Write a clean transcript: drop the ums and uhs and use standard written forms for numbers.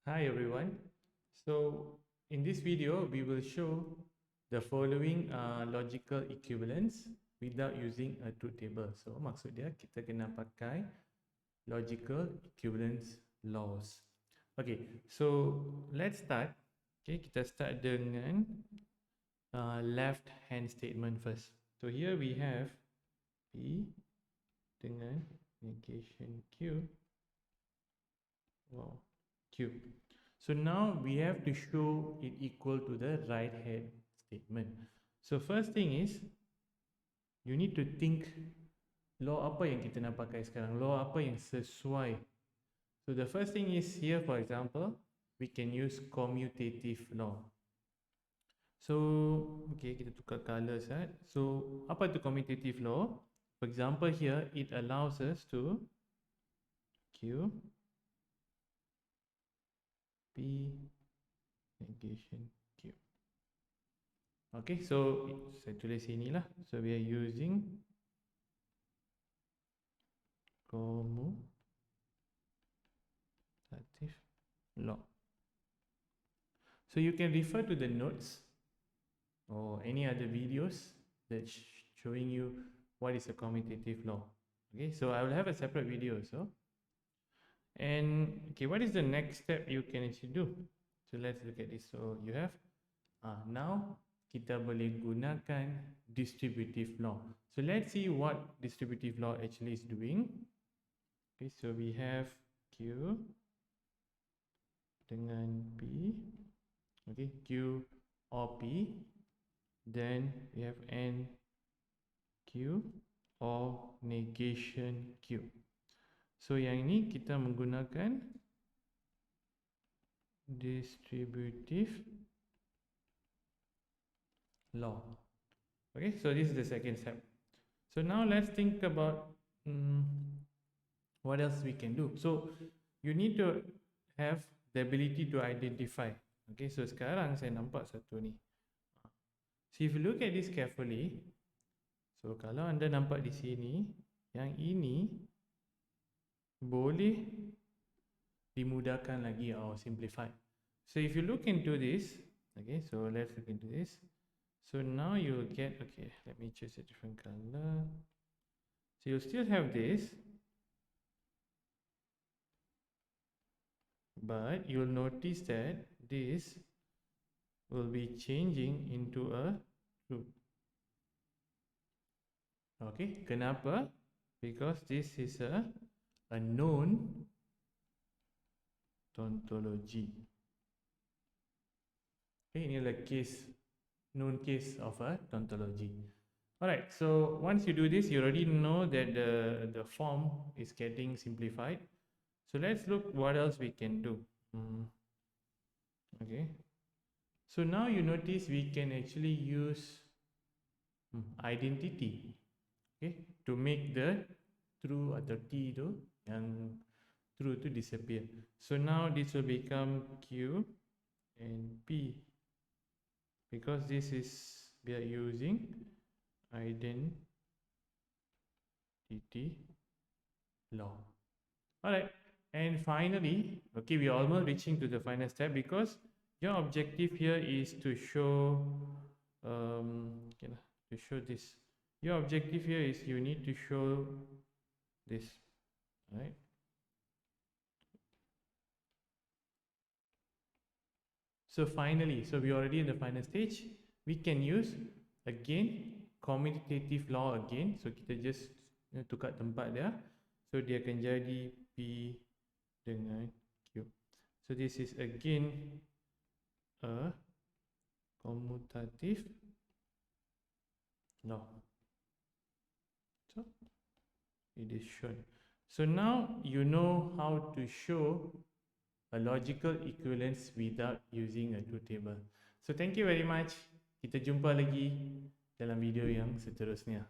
Hi everyone. So in this video we will show the following logical equivalence without using a truth table. So maksud dia kita kena pakai logical equivalence laws. Okay, so let's start. Okay, kita start dengan left hand statement first. So here we have P dengan negation Q. Wow, Q. So now we have to show it equal to the right hand statement. So first thing is you need to think law apa yang kita nak pakai sekarang, law apa yang sesuai. So the first thing is here, for example, we can use commutative law. So okay, kita tukar colors right. So apa tu commutative law? For example here, it allows us to Q P negation Q. Okay, so saya tulis sini lah. So we are using commutative law. So you can refer to the notes or any other videos that showing you what is a commutative law. Okay, so I will have a separate video also. And okay, what is the next step you can actually do? So let's look at this. So you have now kita boleh gunakan distributive law. So let's see what distributive law actually is doing. Okay, so we have Q dengan P. Okay, Q or P. Then we have N Q or negation Q. So yang ini kita menggunakan distributive law. Okay, so this is the second step. So now let's think about what else we can do. So you need to have the ability to identify. Okay, so sekarang saya nampak satu ni. So if you look at this carefully, so kalau anda nampak di sini, yang ini boleh dimudahkan lagi or simplify. So if you look into this, okay, so let's look into this. So now you'll get, okay, let me choose a different color. So you'll still have this, but you'll notice that this will be changing into a truth. Okay, kenapa? Because this is a known tautology. Okay, ini adalah known case of a tautology. Alright, so once you do this, you already know that the form is getting simplified. So let's look what else we can do. Okay, so now you notice we can actually use identity, okay, to make the true atau T tu yang true to disappear. So now this will become Q and P because this is we are using identity law. Alright, and finally, okay, we are almost reaching to the final step because your objective here is to show this. Your objective here is you need to show this, right? So finally, so we already in the final stage, we can use again commutative law again. So kita just tukar tempat dia. So dia akan jadi P dengan Q. So this is again a commutative law. So it is shown. So now you know how to show a logical equivalence without using a truth table. So thank you very much. Kita jumpa lagi dalam video yang seterusnya.